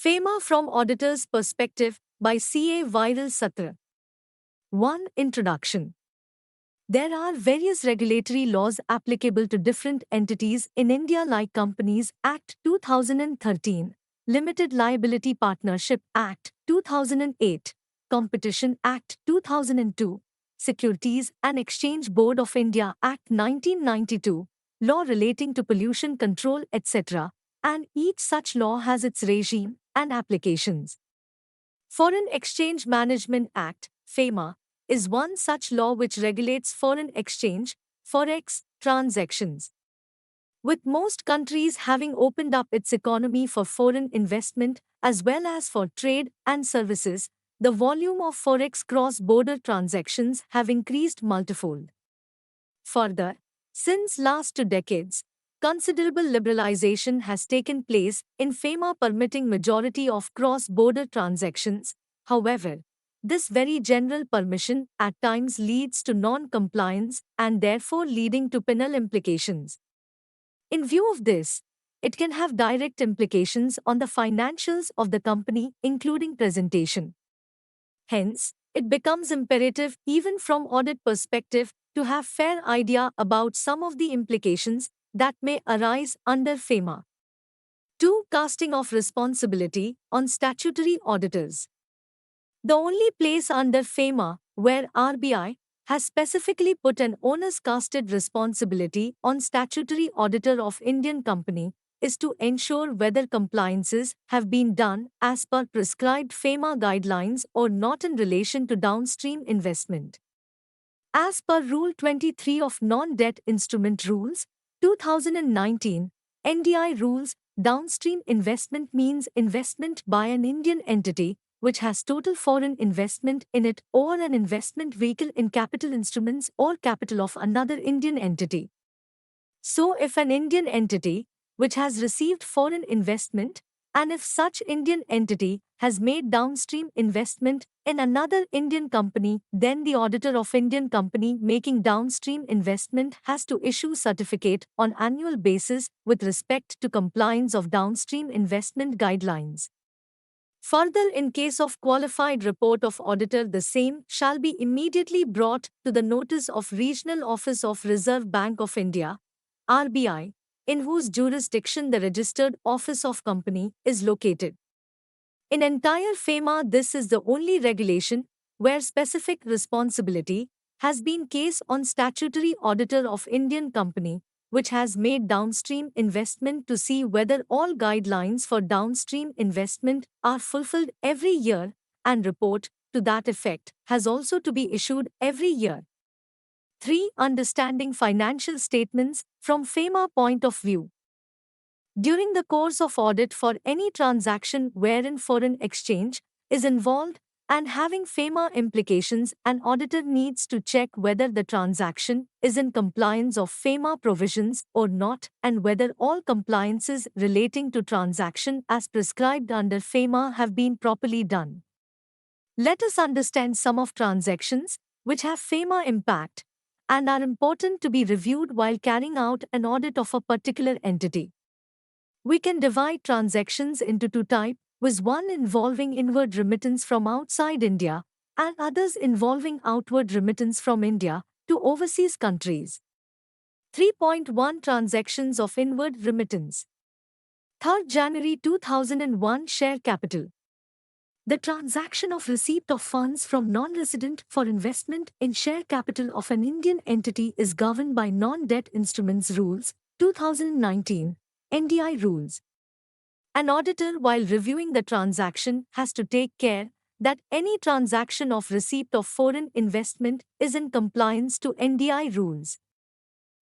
Fema from Auditor's Perspective by C.A. Viral Satra. 1. Introduction. There are various regulatory laws applicable to different entities in India like Companies Act 2013, Limited Liability Partnership Act 2008, Competition Act 2002, Securities and Exchange Board of India Act 1992, law relating to pollution control, etc., and each such law has its regime and applications. Foreign Exchange Management Act, FEMA, is one such law which regulates foreign exchange, forex, transactions. With most countries having opened up its economy for foreign investment as well as for trade and services, the volume of forex cross-border transactions have increased multifold. Further, since last 2 decades, considerable liberalization has taken place in FEMA permitting majority of cross-border transactions. However, this very general permission at times leads to non-compliance and therefore leading to penal implications. In view of this, it can have direct implications on the financials of the company, including presentation. Hence, it becomes imperative even from audit perspective to have fair idea about some of the implications that may arise under FEMA. 2. Casting of responsibility on statutory auditors. The only place under FEMA where RBI has specifically put an onus casted responsibility on statutory auditor of Indian company is to ensure whether compliances have been done as per prescribed FEMA guidelines or not in relation to downstream investment. As per Rule 23 of Non-Debt Instrument Rules, 2019, NDI rules, downstream investment means investment by an Indian entity which has total foreign investment in it or an investment vehicle in capital instruments or capital of another Indian entity. So if an Indian entity which has received foreign investment, and if such Indian entity has made downstream investment in another Indian company, then the auditor of Indian company making downstream investment has to issue certificate on annual basis with respect to compliance of downstream investment guidelines. Further, in case of qualified report of auditor, the same shall be immediately brought to the notice of Regional Office of Reserve Bank of India, RBI, in whose jurisdiction the registered office of company is located. In entire FEMA, this is the only regulation where specific responsibility has been case on statutory auditor of Indian company which has made downstream investment to see whether all guidelines for downstream investment are fulfilled every year, and report to that effect has also to be issued every year. 3. Understanding financial statements from FEMA point of view. During the course of audit for any transaction wherein foreign exchange is involved and having FEMA implications, an auditor needs to check whether the transaction is in compliance of FEMA provisions or not and whether all compliances relating to transaction as prescribed under FEMA have been properly done. Let us understand some of transactions which have FEMA impact and are important to be reviewed while carrying out an audit of a particular entity. We can divide transactions into 2 types, with one involving inward remittance from outside India and others involving outward remittance from India to overseas countries. 3.1 Transactions of inward remittance. 3rd January 2001 Share capital. The transaction of receipt of funds from non-resident for investment in share capital of an Indian entity is governed by Non-Debt Instruments Rules, 2019, NDI rules. An auditor, while reviewing the transaction, has to take care that any transaction of receipt of foreign investment is in compliance to NDI rules.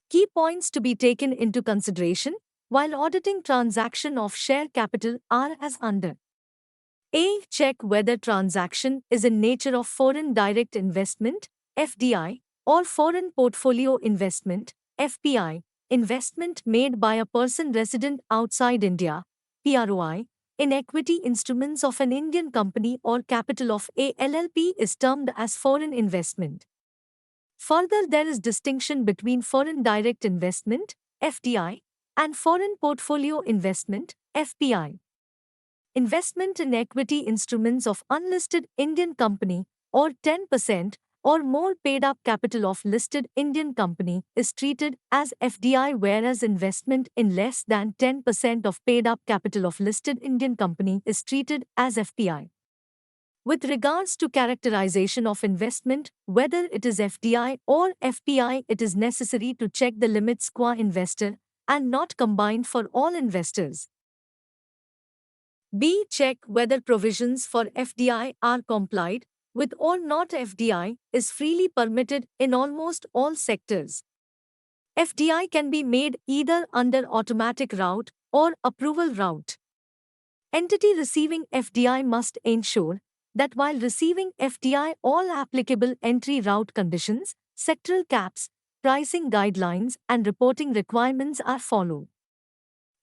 Key points to be taken into consideration while auditing transaction of share capital are as under. A. Check whether transaction is in nature of foreign direct investment, FDI, or foreign portfolio investment, FPI, investment made by a person resident outside India, PROI, in equity instruments of an Indian company or capital of a LLP is termed as foreign investment. Further, there is distinction between foreign direct investment, FDI, and foreign portfolio investment, FPI. investment in equity instruments of unlisted Indian company or 10% or more paid-up capital of listed Indian company is treated as FDI, whereas investment in less than 10% of paid-up capital of listed Indian company is treated as FPI. With regards to characterization of investment, whether it is FDI or FPI, it is necessary to check the limits qua investor and not combined for all investors. B. Check whether provisions for FDI are complied with or not. FDI is freely permitted in almost all sectors. FDI can be made either under automatic route or approval route. Entity receiving FDI must ensure that while receiving FDI, all applicable entry route conditions, sectoral caps, pricing guidelines, and reporting requirements are followed.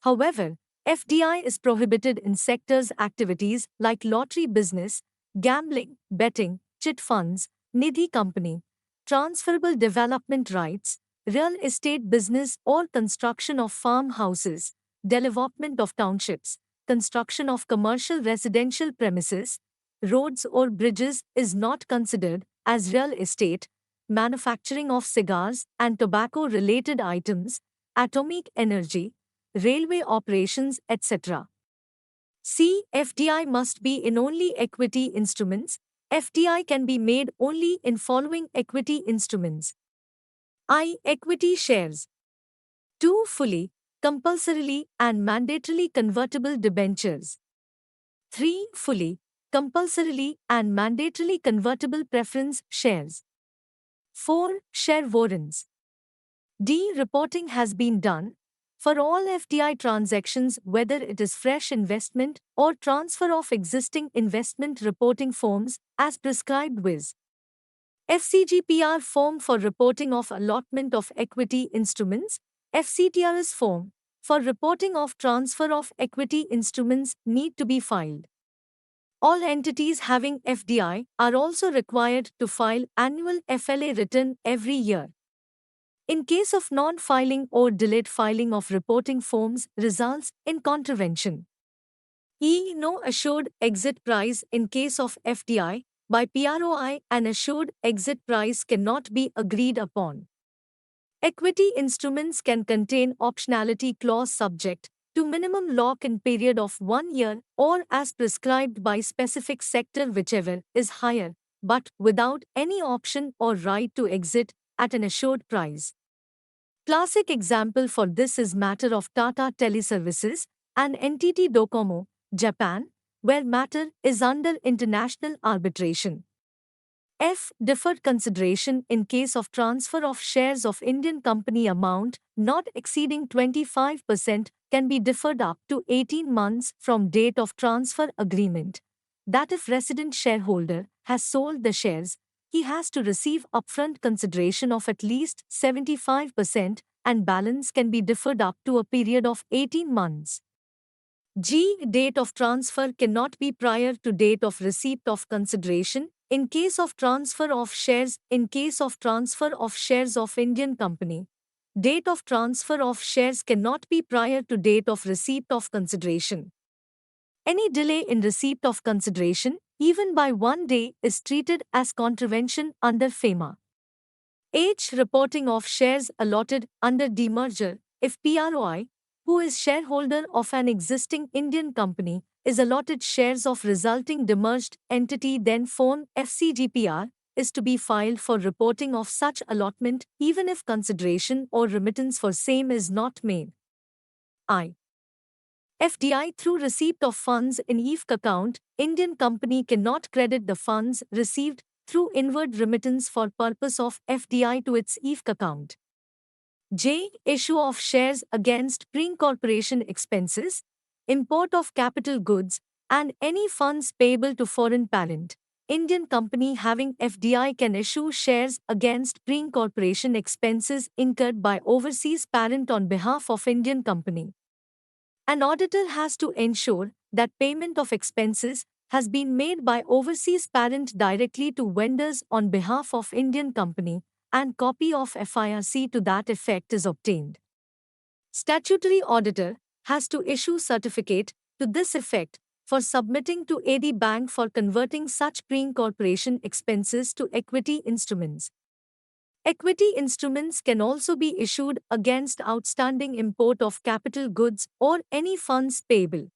However, FDI is prohibited in sectors activities like lottery business, gambling, betting, chit funds, nidhi company, transferable development rights, real estate business or construction of farmhouses, development of townships, construction of commercial residential premises, roads or bridges is not considered as real estate, manufacturing of cigars and tobacco-related items, atomic energy, railway operations, etc. C. FDI must be in only equity instruments. FDI can be made only in following equity instruments. I. Equity shares. 2. Fully, compulsorily and mandatorily convertible debentures. 3. Fully, compulsorily and mandatorily convertible preference shares. 4. Share warrants. D. Reporting has been done for all FDI transactions, whether it is fresh investment or transfer of existing investment. Reporting forms as prescribed with FCGPR form for reporting of allotment of equity instruments, FCTRS form for reporting of transfer of equity instruments need to be filed. All entities having FDI are also required to file annual FLA return every year. In case of non-filing or delayed filing of reporting forms results in contravention. E. No assured exit price. In case of FDI, by PROI, an assured exit price cannot be agreed upon. Equity instruments can contain optionality clause subject to minimum lock-in period of 1 year or as prescribed by specific sector, whichever is higher, but without any option or right to exit at an assured price. Classic example for this is matter of Tata Teleservices and NTT Docomo, Japan, where matter is under international arbitration. F. Deferred consideration. In case of transfer of shares of Indian company, amount not exceeding 25% can be deferred up to 18 months from date of transfer agreement. That if resident shareholder has sold the shares, he has to receive upfront consideration of at least 75% and balance can be deferred up to a period of 18 months. G. Date of transfer cannot be prior to date of receipt of consideration. In case of transfer of shares, of Indian company, date of transfer of shares cannot be prior to date of receipt of consideration. Any delay in receipt of consideration, even by 1 day, is treated as contravention under Fema. H. Reporting of shares allotted under demerger. If PROI, who is shareholder of an existing Indian company, is allotted shares of resulting demerged entity, then Form FCGPR is to be filed for reporting of such allotment even if consideration or remittance for same is not made. I. FDI through receipt of funds in EFC account, Indian company cannot credit the funds received through inward remittance for purpose of FDI to its EFC account. J. Issue of shares against pre-incorporation expenses, import of capital goods, and any funds payable to foreign parent. Indian company having FDI can issue shares against pre-incorporation expenses incurred by overseas parent on behalf of Indian company. An auditor has to ensure that payment of expenses has been made by overseas parent directly to vendors on behalf of Indian company, and copy of FIRC to that effect is obtained. Statutory auditor has to issue certificate to this effect for submitting to AD Bank for converting such pre-incorporation expenses to equity instruments. Equity instruments can also be issued against outstanding import of capital goods or any funds payable.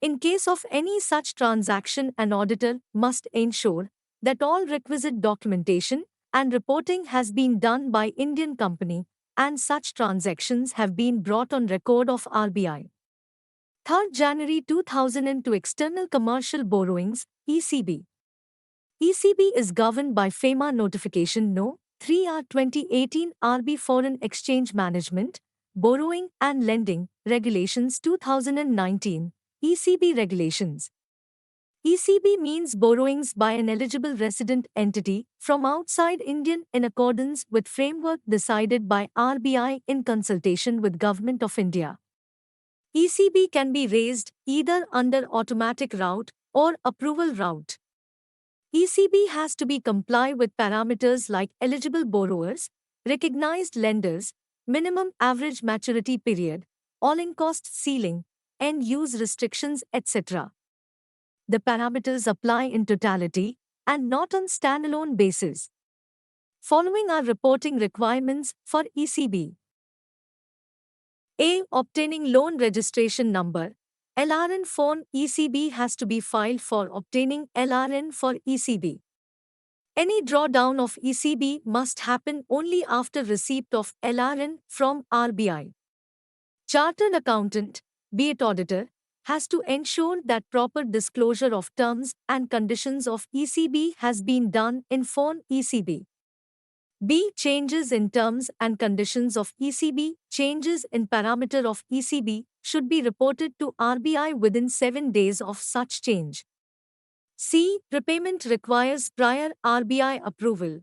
In case of any such transaction, an auditor must ensure that all requisite documentation and reporting has been done by Indian company and such transactions have been brought on record of RBI. 3rd January 2002 External Commercial Borrowings, ECB. ECB is governed by Fema Notification No. 3R 2018 RB Foreign Exchange Management, Borrowing and Lending, Regulations 2019, ECB Regulations. ECB means borrowings by an eligible resident entity from outside India in accordance with framework decided by RBI in consultation with Government of India. ECB can be raised either under automatic route or approval route. ECB has to be comply with parameters like eligible borrowers, recognized lenders, minimum average maturity period, all-in cost ceiling, end-use restrictions, etc. The parameters apply in totality and not on standalone basis. Following are reporting requirements for ECB. A. Obtaining loan registration number. LRN form ECB has to be filed for obtaining LRN for ECB. Any drawdown of ECB must happen only after receipt of LRN from RBI. Chartered accountant, be it auditor, has to ensure that proper disclosure of terms and conditions of ECB has been done in form ECB. B. Changes in terms and conditions of ECB, changes in parameter of ECB should be reported to RBI within 7 days of such change. C. Repayment requires prior RBI approval.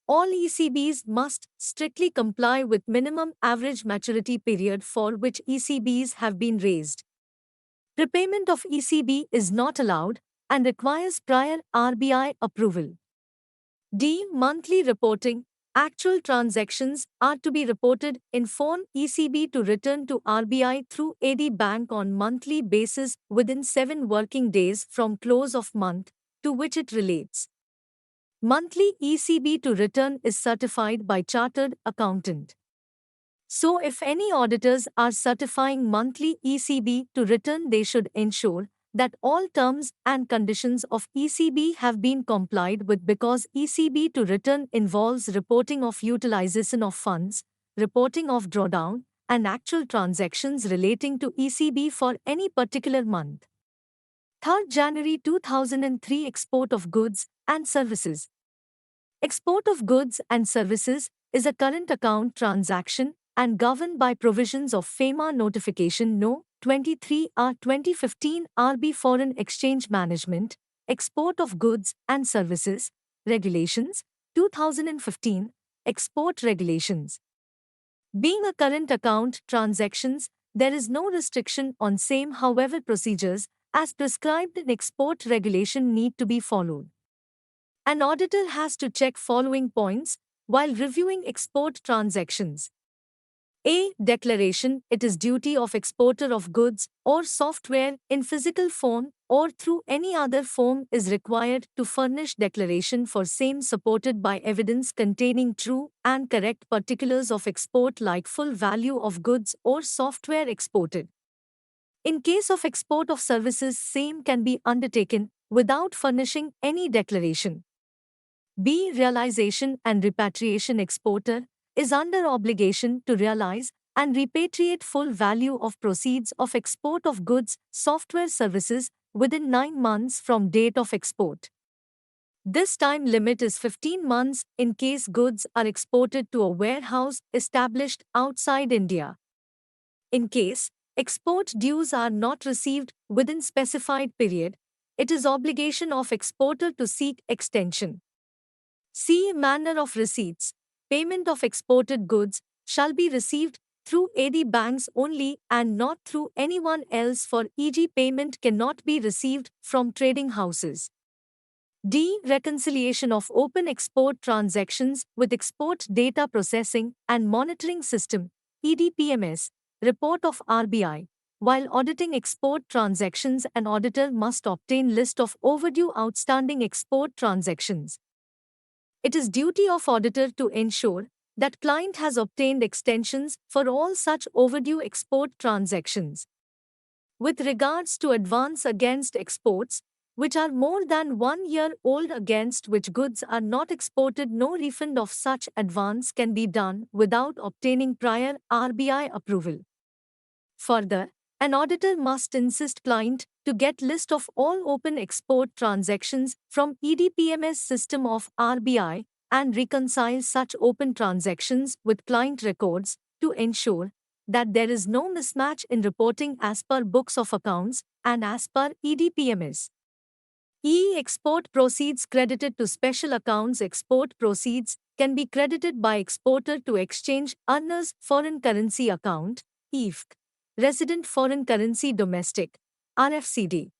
All ECBs must strictly comply with minimum average maturity period for which ECBs have been raised. Repayment of ECB is not allowed and requires prior RBI approval. D. Monthly reporting. Actual transactions are to be reported in form ECB to return to RBI through AD Bank on monthly basis within 7 working days from close of month to which it relates. Monthly ECB to return is certified by Chartered Accountant. So if any auditors are certifying monthly ECB to return, they should ensure that all terms and conditions of ECB have been complied with, because ECB to return involves reporting of utilization of funds, reporting of drawdown, and actual transactions relating to ECB for any particular month. 3rd January 2003 Export of Goods and Services. Export of goods and services is a current account transaction and governed by provisions of Fema Notification No. 23R 2015 RB Foreign Exchange Management, Export of Goods and Services, Regulations, 2015, Export Regulations. Being a current account transactions, there is no restriction on same, however procedures as prescribed in export regulation need to be followed. An auditor has to check following points while reviewing export transactions. A. Declaration. It is duty of exporter of goods or software in physical form or through any other form is required to furnish declaration for same supported by evidence containing true and correct particulars of export like full value of goods or software exported. In case of export of services, same can be undertaken without furnishing any declaration. B. Realization and repatriation. Exporter is under obligation to realize and repatriate full value of proceeds of export of goods, software services within 9 months from date of export. This time limit is 15 months in case goods are exported to a warehouse established outside India. In case export dues are not received within specified period, it is obligation of exporter to seek extension. C. Manner of receipts. Payment of exported goods shall be received through AD banks only and not through anyone else, for e.g. payment cannot be received from trading houses. D. Reconciliation of open export transactions with Export Data Processing and Monitoring System, EDPMS, report of RBI, While auditing export transactions, an auditor must obtain list of overdue outstanding export transactions. It is duty of auditor to ensure that client has obtained extensions for all such overdue export transactions. With regards to advance against exports, which are more than 1 year old, against which goods are not exported, no refund of such advance can be done without obtaining prior RBI approval. Further, an auditor must insist client to get list of all open export transactions from EDPMS system of RBI and reconcile such open transactions with client records to ensure that there is no mismatch in reporting as per books of accounts and as per EDPMS. Export proceeds credited to special accounts. Export proceeds can be credited by exporter to exchange earner's foreign currency account, EFC, resident foreign currency domestic, RFCD.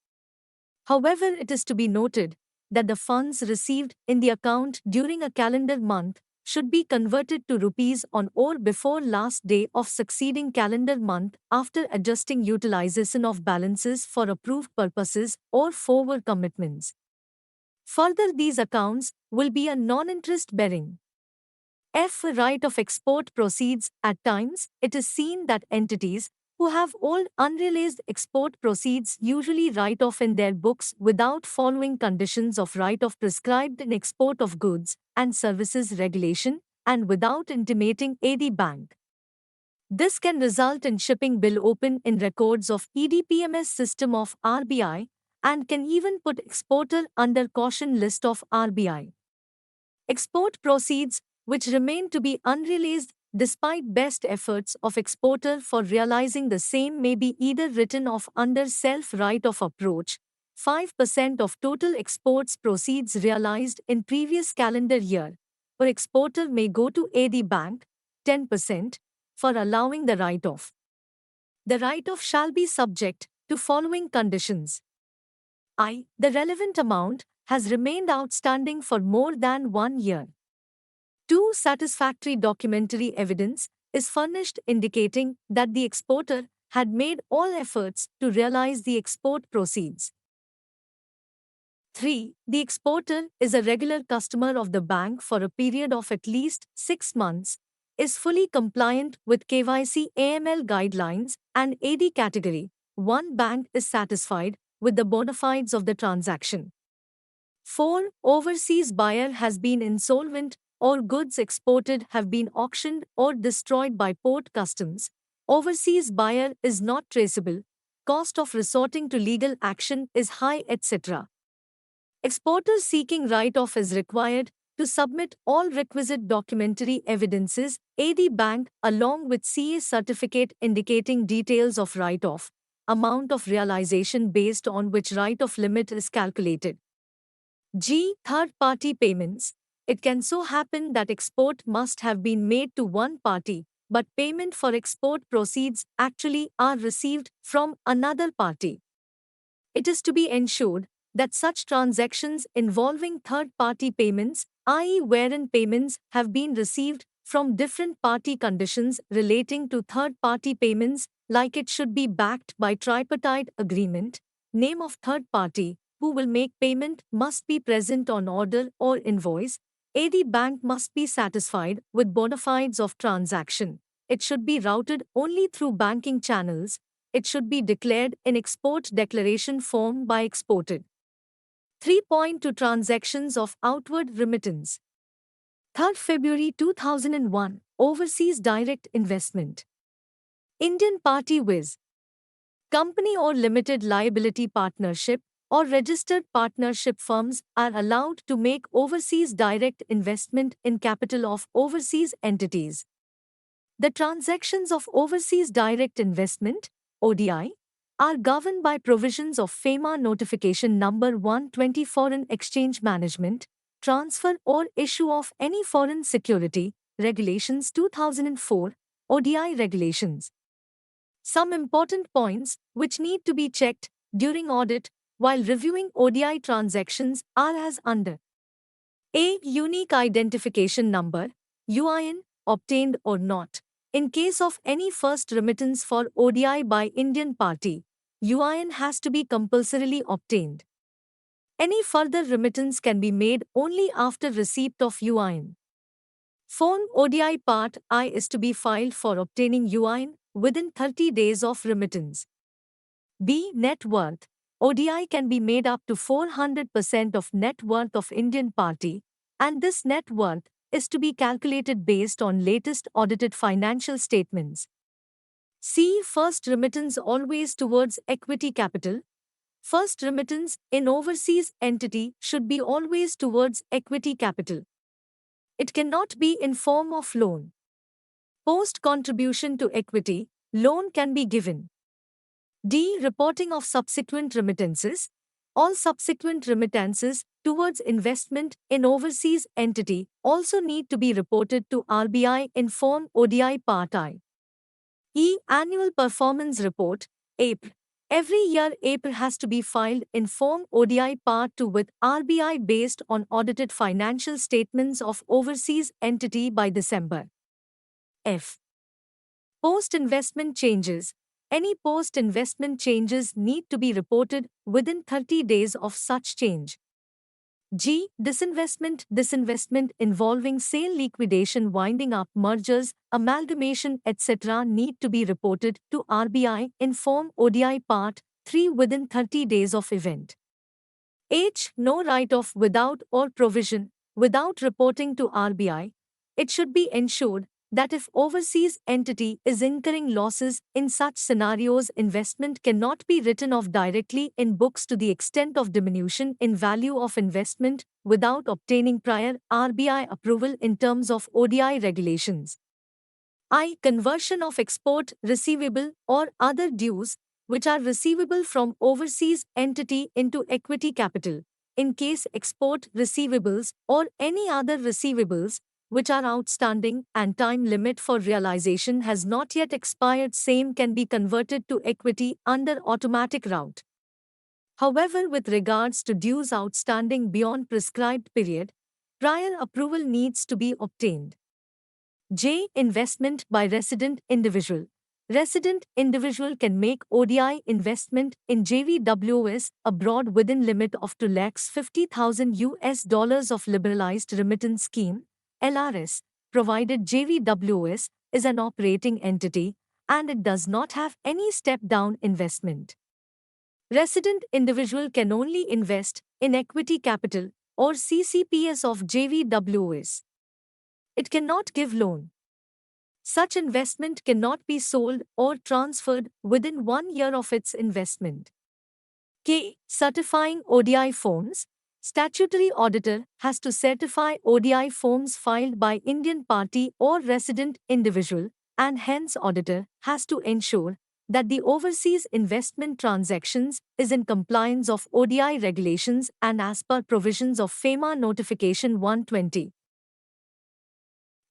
However, it is to be noted that the funds received in the account during a calendar month should be converted to rupees on or before last day of succeeding calendar month after adjusting utilization of balances for approved purposes or forward commitments. Further, these accounts will be a non-interest bearing. Right of export proceeds. At times, it is seen that entities who have old unrealized export proceeds usually write off in their books without following conditions of write-off prescribed in Export of Goods and Services Regulation and without intimating AD Bank. This can result in shipping bill open in records of EDPMS system of RBI and can even put exporter under caution list of RBI. Export proceeds, which remain to be unrealized despite best efforts of exporter for realizing the same, may be either written off under self-right-of approach, 5% of total exports proceeds realized in previous calendar year, or exporter may go to AD Bank, 10%, for allowing the write-off. The write-off shall be subject to following conditions. The relevant amount has remained outstanding for more than 1 year. 2. Satisfactory documentary evidence is furnished indicating that the exporter had made all efforts to realize the export proceeds. 3. The exporter is a regular customer of the bank for a period of at least 6 months, is fully compliant with KYC AML guidelines and AD category 1 bank is satisfied with the bona fides of the transaction. 4. Overseas buyer has been insolvent or goods exported have been auctioned or destroyed by port customs. Overseas buyer is not traceable. Cost of resorting to legal action is high, etc. Exporter seeking write-off is required to submit all requisite documentary evidences, AD Bank, along with CA certificate indicating details of write-off, amount of realization based on which write-off limit is calculated. Third-party payments. It can so happen that export must have been made to one party, but payment for export proceeds actually are received from another party. It is to be ensured that such transactions involving third-party payments, i.e. wherein payments have been received from different party conditions relating to third-party payments, like it should be backed by tripartite agreement, name of third party who will make payment must be present on order or invoice, AD Bank must be satisfied with bona fides of transaction. It should be routed only through banking channels. It should be declared in export declaration form by exported. 3.2 Transactions of outward remittance. 3rd February 2001, Overseas Direct Investment. Indian Party Viz. Company or limited liability partnership or registered partnership firms are allowed to make overseas direct investment in capital of overseas entities. The transactions of overseas direct investment, ODI, are governed by provisions of Fema Notification Number 120 Foreign Exchange Management, Transfer or Issue of Any Foreign Security, Regulations 2004, ODI Regulations. Some important points which need to be checked during audit while reviewing ODI transactions are as under. A. Unique Identification Number, UIN, obtained or not. In case of any first remittance for ODI by Indian party, UIN has to be compulsorily obtained. Any further remittance can be made only after receipt of UIN. Form ODI Part I is to be filed for obtaining UIN within 30 days of remittance. B. Net worth. ODI can be made up to 400% of net worth of Indian party, and this net worth is to be calculated based on latest audited financial statements. C. First remittance always towards equity capital. First remittance in overseas entity should be always towards equity capital. It cannot be in form of loan. Post contribution to equity, loan can be given. D. Reporting of subsequent remittances. All subsequent remittances towards investment in overseas entity also need to be reported to RBI in Form ODI Part I. E. Annual Performance Report, APR. Every year APR has to be filed in Form ODI Part 2 with RBI based on audited financial statements of overseas entity by December. F. Post-investment changes. Any post-investment changes need to be reported within 30 days of such change. G. Disinvestment. Disinvestment involving sale, liquidation, winding up, mergers, amalgamation, etc. need to be reported to RBI in Form ODI Part 3 within 30 days of event. H. No write-off without or provision without reporting to RBI. It should be ensured that if overseas entity is incurring losses in such scenarios, investment cannot be written off directly in books to the extent of diminution in value of investment without obtaining prior RBI approval in terms of ODI regulations. I. Conversion of export receivable or other dues which are receivable from overseas entity into equity capital. In case export receivables or any other receivables which are outstanding and time limit for realization has not yet expired, same can be converted to equity under automatic route. However, with regards to dues outstanding beyond prescribed period, prior approval needs to be obtained. J. Investment by resident individual. Resident individual can make ODI investment in JVWS abroad within limit of $250,000 of liberalized remittance scheme, LRS, provided JVWS is an operating entity and it does not have any step-down investment. Resident individual can only invest in equity capital or CCPS of JVWS. It cannot give loan. Such investment cannot be sold or transferred within 1 year of its investment. K. Certifying ODI forms. Statutory auditor has to certify ODI forms filed by Indian party or resident individual, and hence auditor has to ensure that the overseas investment transactions is in compliance of ODI regulations and as per provisions of Fema Notification 120.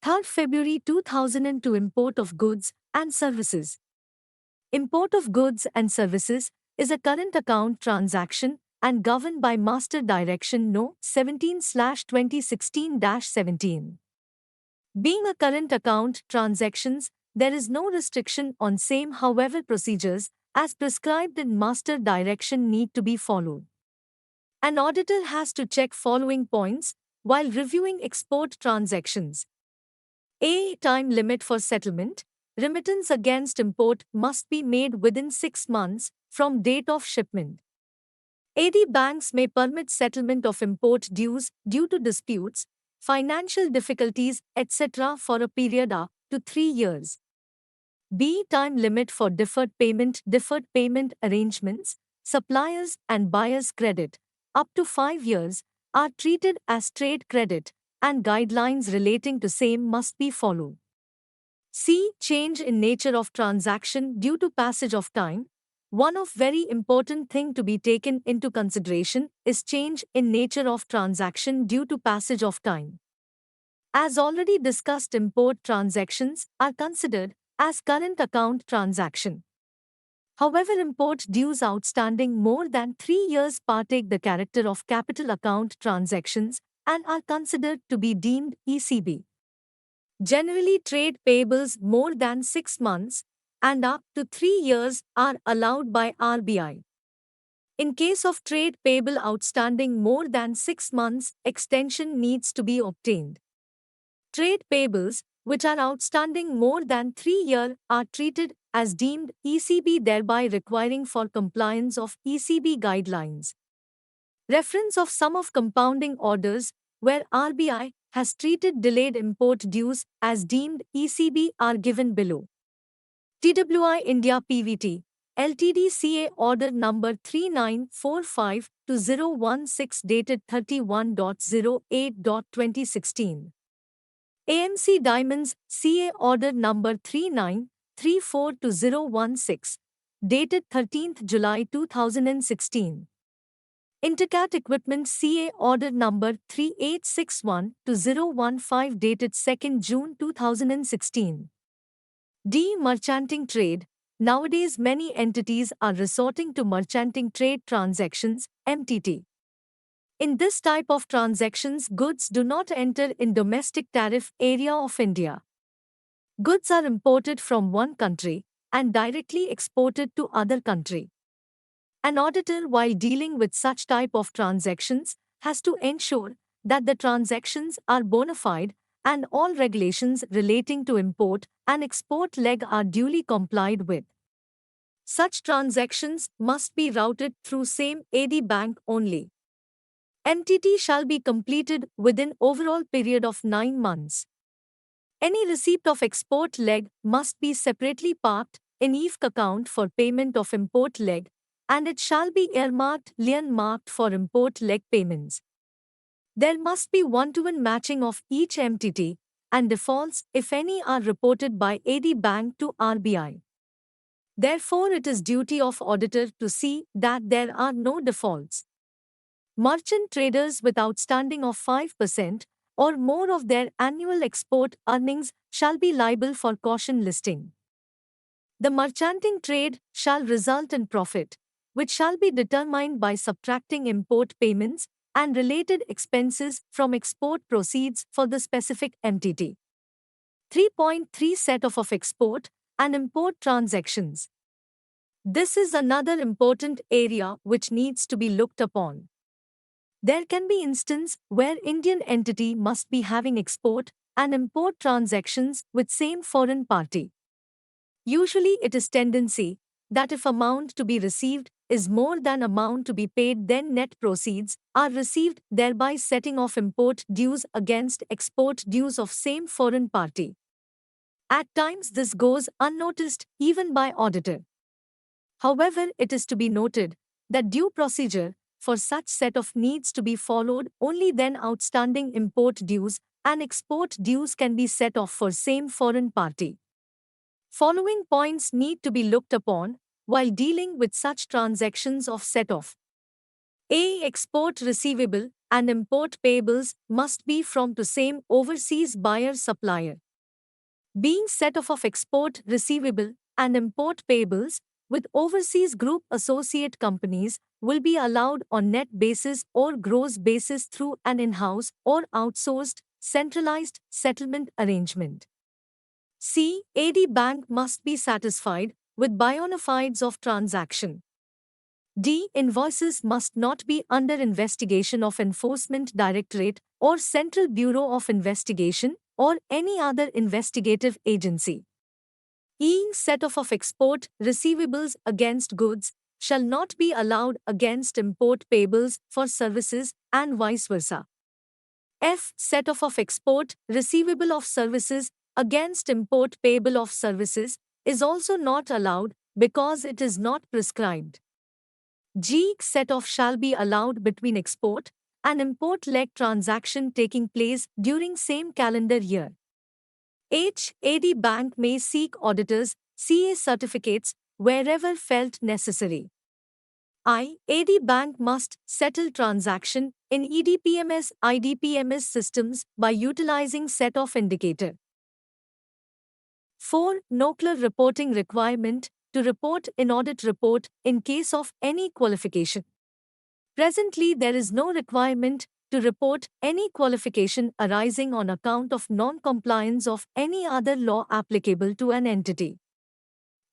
3rd February 2002. Import of goods and services. Import of goods and services is a current account transaction and governed by Master Direction No. 17/2016-17. Being a current account transactions, there is no restriction on same, however procedures as prescribed in Master Direction need to be followed. An auditor has to check following points while reviewing export transactions. A. Time limit for settlement. Remittance against import must be made within 6 months from date of shipment. AD banks may permit settlement of import dues due to disputes, financial difficulties, etc. for a period up to 3 years. B. Time limit for deferred payment. Deferred payment arrangements, suppliers and buyers credit, up to 5 years, are treated as trade credit, and guidelines relating to same must be followed. C. Change in nature of transaction due to passage of time. One of very important thing to be taken into consideration is change in nature of transaction due to passage of time. As already discussed, import transactions are considered as current account transaction. However, import dues outstanding more than 3 years partake the character of capital account transactions and are considered to be deemed ECB. Generally, trade payables more than 6 months and up to 3 years are allowed by RBI. In case of trade payable outstanding more than 6 months, extension needs to be obtained. Trade payables, which are outstanding more than 3 years, are treated as deemed ECB, thereby requiring for compliance of ECB guidelines. Reference of sum of compounding orders, where RBI has treated delayed import dues as deemed ECB, are given below. TWI India PVT Ltd CA Order Number 3945-2016 dated 31.08.2016. AMC Diamonds CA Order Number 3934-2016 dated 13th July 2016. Intercat Equipment CA Order Number 3861-015 dated 2nd June 2016. Merchanting trade. Nowadays, many entities are resorting to merchanting trade transactions, MTT. In this type of transactions, goods do not enter in domestic tariff area of India. Goods are imported from one country and directly exported to other country. An auditor, while dealing with such type of transactions, has to ensure that the transactions are bona fide and all regulations relating to import and export leg are duly complied with. Such transactions must be routed through same AD bank only. MTT shall be completed within overall period of 9 months. Any receipt of export leg must be separately parked in EFC account for payment of import leg, and it shall be earmarked lien marked for import leg payments. There must be one-to-one matching of each MTT, and defaults, if any, are reported by AD Bank to RBI. Therefore, it is duty of auditor to see that there are no defaults. Merchant traders with outstanding of 5% or more of their annual export earnings shall be liable for caution listing. The merchanting trade shall result in profit, which shall be determined by subtracting import payments and related expenses from export proceeds for the specific MTT. 3.3 Set of export and import transactions. This is another important area which needs to be looked upon. There can be instances where Indian entity must be having export and import transactions with same foreign party. Usually it is tendency that if amount to be received is more than amount to be paid, then net proceeds are received, thereby setting off import dues against export dues of same foreign party. At times this goes unnoticed even by auditor. However, it is to be noted that due procedure for such set of needs to be followed, only then outstanding import dues and export dues can be set off for same foreign party. Following points need to be looked upon while dealing with such transactions of set off. A. Export receivable and import payables must be from the same overseas buyer-supplier. Being set off of export receivable and import payables with overseas group associate companies will be allowed on net basis or gross basis through an in-house or outsourced, centralized settlement arrangement. C. AD Bank must be satisfied with bona fides of transaction. D. Invoices must not be under investigation of Enforcement Directorate or Central Bureau of Investigation or any other investigative agency. E. Set off of export receivables against goods shall not be allowed against import payables for services and vice versa. F. Set off of export receivable of services against import payable of services is also not allowed because it is not prescribed. G. Set off shall be allowed between export and import leg transaction taking place during same calendar year. H. AD Bank may seek auditors' CA certificates wherever felt necessary. I. AD Bank must settle transaction in EDPMS IDPMS systems by utilizing set-off indicator. 4. Nuclear reporting requirement to report in audit report in case of any qualification. Presently, there is no requirement to report any qualification arising on account of non-compliance of any other law applicable to an entity.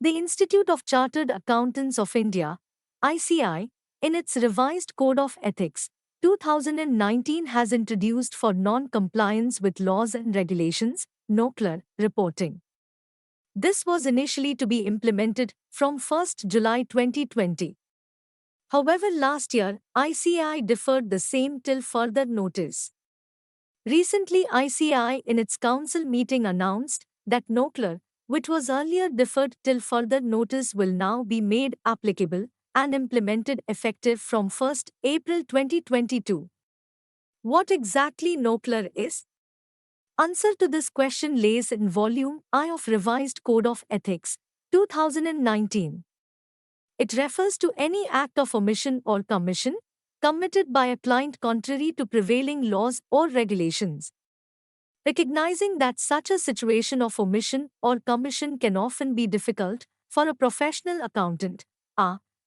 The Institute of Chartered Accountants of India, ICI, in its revised Code of Ethics, 2019 has introduced for non-compliance with laws and regulations, NOCLAR, reporting. This was initially to be implemented from 1st July 2020. However, last year, ICI deferred the same till further notice. Recently, ICI in its council meeting announced that NOCLAR, which was earlier deferred till further notice, will now be made applicable and implemented effective from 1st April 2022. What exactly NOCLAR is? Answer to this question lays in Volume I of Revised Code of Ethics, 2019. It refers to any act of omission or commission committed by a client contrary to prevailing laws or regulations. Recognizing that such a situation of omission or commission can often be difficult for a professional accountant,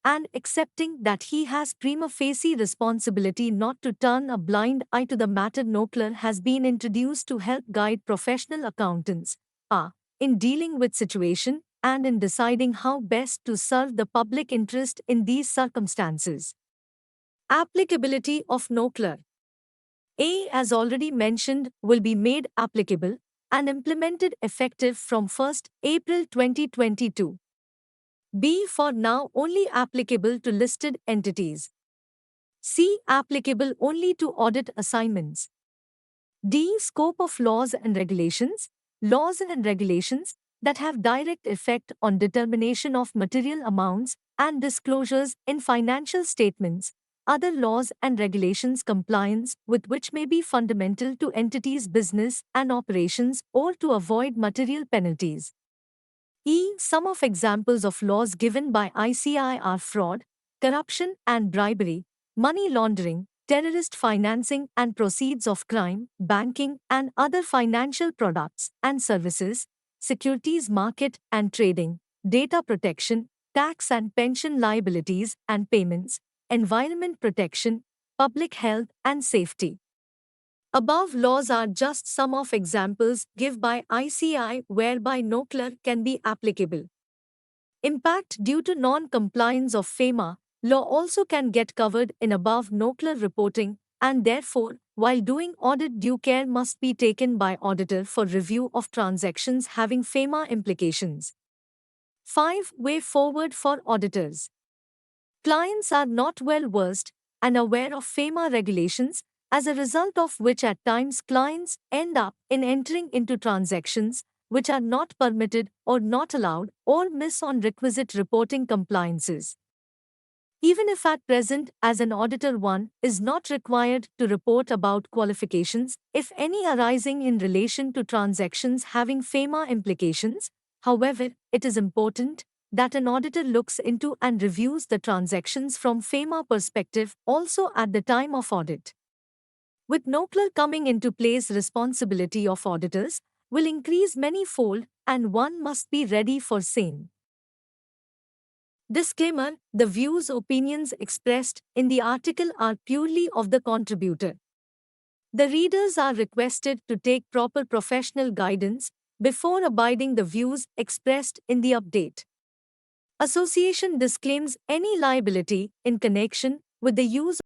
and accepting that he has prima facie responsibility not to turn a blind eye to the matter, NOCLAR has been introduced to help guide professional accountants, in dealing with situation and in deciding how best to serve the public interest in these circumstances. Applicability of NOCLAR. A, as already mentioned, will be made applicable and implemented effective from 1st April 2022. B, for now only applicable to listed entities. C, applicable only to audit assignments. D, scope of laws and regulations. Laws and regulations that have direct effect on determination of material amounts and disclosures in financial statements, other laws and regulations compliance with which may be fundamental to entities' business and operations or to avoid material penalties. E. Some of examples of laws given by ICI are fraud, corruption and bribery, money laundering, terrorist financing and proceeds of crime, banking and other financial products and services, securities market and trading, data protection, tax and pension liabilities and payments, environment protection, public health and safety. Above laws are just some of examples given by ICI whereby NOCLAR can be applicable. Impact due to non-compliance of Fema law also can get covered in above NOCLAR reporting, and therefore, while doing audit, due care must be taken by auditor for review of transactions having Fema implications. 5. Way forward for auditors. Clients are not well versed and aware of Fema regulations, as a result of which at times clients end up in entering into transactions which are not permitted or not allowed or miss on requisite reporting compliances. Even if at present as an auditor one is not required to report about qualifications, if any arising in relation to transactions having Fema implications, however, it is important that an auditor looks into and reviews the transactions from Fema perspective also at the time of audit. With NOCLAR coming into place, responsibility of auditors will increase many-fold and one must be ready for same. Disclaimer: the views opinions expressed in the article are purely of the contributor. The readers are requested to take proper professional guidance before abiding the views expressed in the update. Association disclaims any liability in connection with the use